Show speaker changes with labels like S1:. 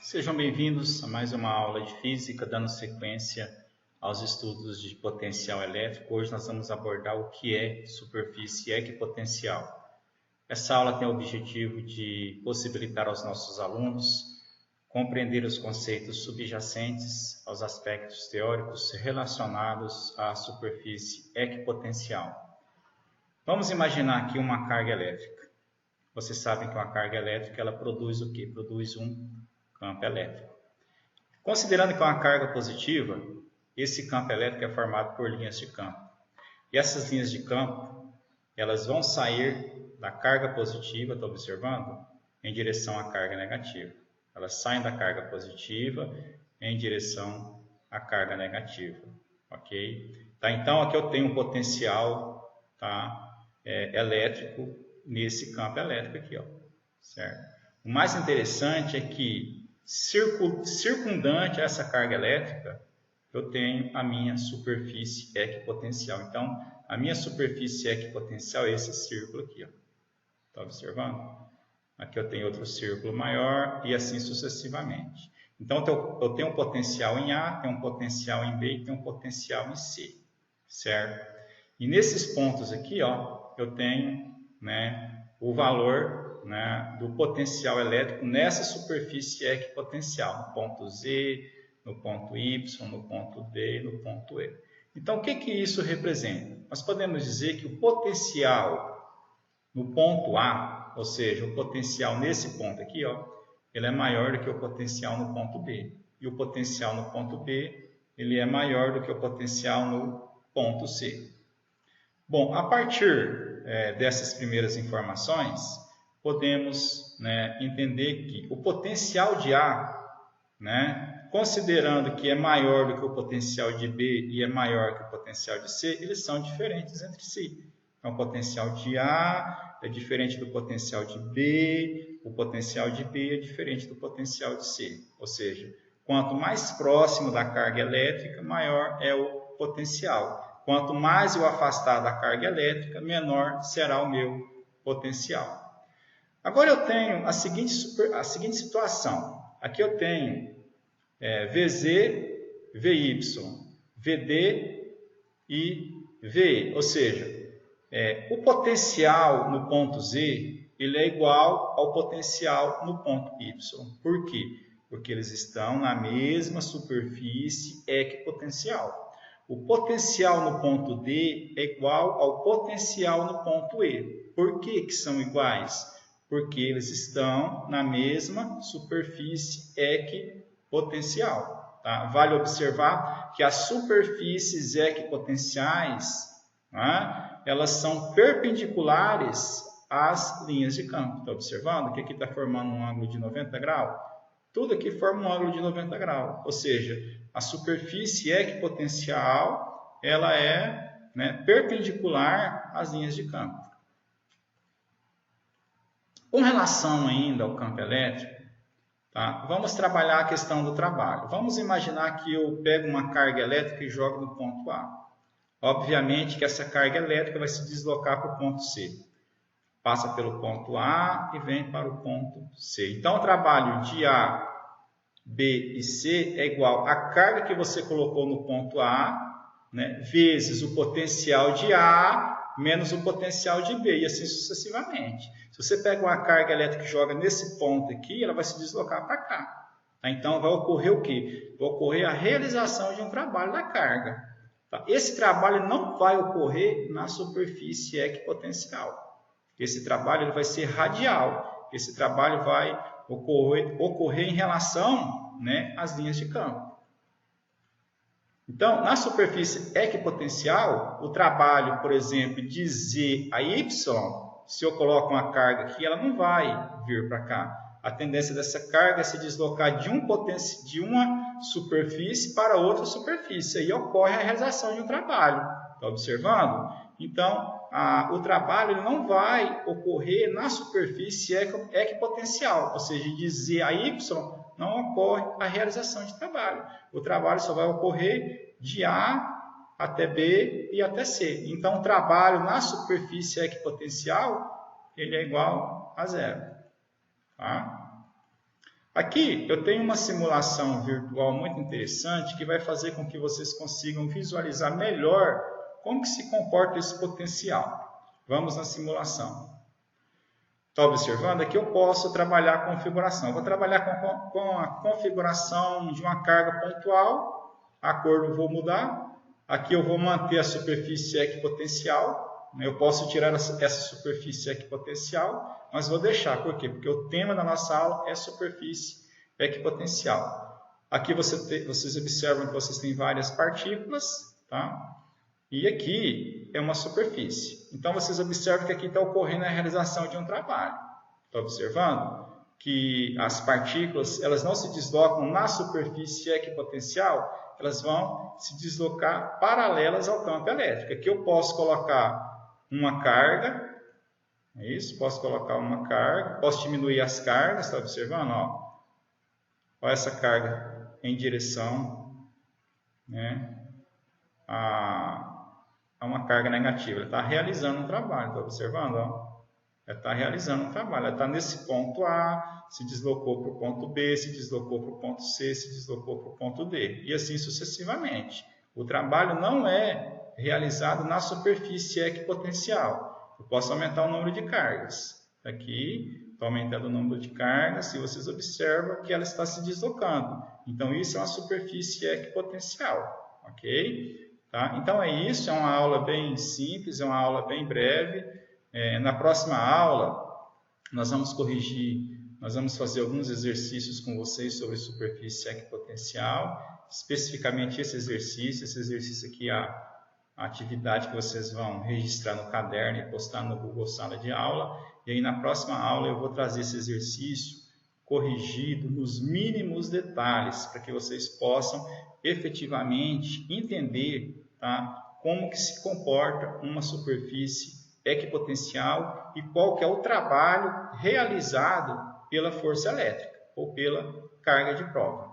S1: Sejam bem-vindos a mais uma aula de física, dando sequência aos estudos de potencial elétrico. Hoje nós vamos abordar o que é superfície equipotencial. Essa aula tem o objetivo de possibilitar aos nossos alunos compreender os conceitos subjacentes aos aspectos teóricos relacionados à superfície equipotencial. Vamos imaginar aqui uma carga elétrica. Vocês sabem que uma carga elétrica ela produz o quê? Produz um campo elétrico. Considerando que é uma carga positiva, esse campo elétrico é formado por linhas de campo. E essas linhas de campo, elas vão sair da carga positiva, está observando? Em direção à carga negativa. Elas saem da carga positiva em direção à carga negativa. Ok? Tá, então, aqui eu tenho um potencial elétrico nesse campo elétrico aqui. Ó, certo? O mais interessante é que circundante a essa carga elétrica, eu tenho a minha superfície equipotencial. Então, a minha superfície equipotencial é esse círculo aqui. Está observando? Aqui eu tenho outro círculo maior e assim sucessivamente. Então, eu tenho um potencial em A, tenho um potencial em B e tenho um potencial em C. Certo? E nesses pontos aqui, ó, eu tenho, o valor do potencial elétrico nessa superfície equipotencial, no ponto Z, no ponto Y, no ponto D e no ponto E. Então, o que isso representa? Nós podemos dizer que o potencial no ponto A, ou seja, o potencial nesse ponto aqui, ó, ele é maior do que o potencial no ponto B. E o potencial no ponto B, ele é maior do que o potencial no ponto C. Bom, a partir dessas primeiras informações, podemos entender que o potencial de A, considerando que é maior do que o potencial de B e é maior que o potencial de C, eles são diferentes entre si. Então, o potencial de A é diferente do potencial de B, o potencial de B é diferente do potencial de C. Ou seja, quanto mais próximo da carga elétrica, maior é o potencial. Quanto mais eu afastar da carga elétrica, menor será o meu potencial. Agora eu tenho a seguinte situação. Aqui eu tenho VZ, VY, VD e VE. Ou seja, o potencial no ponto Z ele é igual ao potencial no ponto Y. Por quê? Porque eles estão na mesma superfície equipotencial. O potencial no ponto D é igual ao potencial no ponto E. Por que são iguais? Porque eles estão na mesma superfície equipotencial. Tá? Vale observar que as superfícies equipotenciais, elas são perpendiculares às linhas de campo. Está observando que aqui está formando um ângulo de 90 graus? Tudo aqui forma um ângulo de 90 graus. Ou seja, a superfície equipotencial ela é perpendicular às linhas de campo. Com relação ainda ao campo elétrico, tá? Vamos trabalhar a questão do trabalho. Vamos imaginar que eu pego uma carga elétrica e jogo no ponto A. Obviamente que essa carga elétrica vai se deslocar para o ponto C. Passa pelo ponto A e vem para o ponto C. Então, o trabalho de A, B e C é igual à carga que você colocou no ponto A, vezes o potencial de A menos o potencial de B, e assim sucessivamente. Se você pega uma carga elétrica e joga nesse ponto aqui, ela vai se deslocar para cá. Tá? Então, vai ocorrer o quê? Vai ocorrer a realização de um trabalho da carga. Tá? Esse trabalho não vai ocorrer na superfície equipotencial. Esse trabalho ele vai ser radial. Esse trabalho vai ocorrer em relação às linhas de campo. Então, na superfície equipotencial, o trabalho, por exemplo, de Z a Y, se eu coloco uma carga aqui, ela não vai vir para cá. A tendência dessa carga é se deslocar de uma superfície para outra superfície. Aí ocorre a realização de um trabalho. Está observando? Então, o trabalho não vai ocorrer na superfície equipotencial, ou seja, de Z a Y, não ocorre a realização de trabalho. O trabalho só vai ocorrer de A até B e até C. Então, o trabalho na superfície equipotencial ele é igual a zero. Tá? Aqui eu tenho uma simulação virtual muito interessante que vai fazer com que vocês consigam visualizar melhor como que se comporta esse potencial. Vamos na simulação. Está observando? Aqui eu posso trabalhar a configuração. Eu vou trabalhar com a configuração de uma carga pontual. A cor eu vou mudar. Aqui eu vou manter a superfície equipotencial. Eu posso tirar essa superfície equipotencial, mas vou deixar. Por quê? Porque o tema da nossa aula é superfície equipotencial. Aqui vocês observam que vocês têm várias partículas, tá? E aqui é uma superfície. Então, vocês observam que aqui está ocorrendo a realização de um trabalho. Está observando? Que as partículas elas não se deslocam na superfície equipotencial, elas vão se deslocar paralelas ao campo elétrico. Aqui eu posso colocar uma carga, é isso? Posso colocar uma carga, posso diminuir as cargas, está observando? Olha essa carga em direção, né, a uma carga negativa. Ela está realizando um trabalho, está observando? Ela está realizando um trabalho. Ela está nesse ponto A, se deslocou para o ponto B, se deslocou para o ponto C, se deslocou para o ponto D. E assim sucessivamente. O trabalho não é realizado na superfície equipotencial. Eu posso aumentar o número de cargas. Aqui, estou aumentando o número de cargas e vocês observam que ela está se deslocando. Então, isso é uma superfície equipotencial. Ok? Tá? Então, é isso. É uma aula bem simples, é uma aula bem breve. Na próxima aula, nós vamos corrigir, nós vamos fazer alguns exercícios com vocês sobre superfície equipotencial. Especificamente esse exercício aqui é a atividade que vocês vão registrar no caderno e postar no Google Sala de Aula. E aí na próxima aula eu vou trazer esse exercício corrigido nos mínimos detalhes, para que vocês possam efetivamente entender, tá, como que se comporta uma superfície equipotencial e qual que é o trabalho realizado pela força elétrica ou pela carga de prova.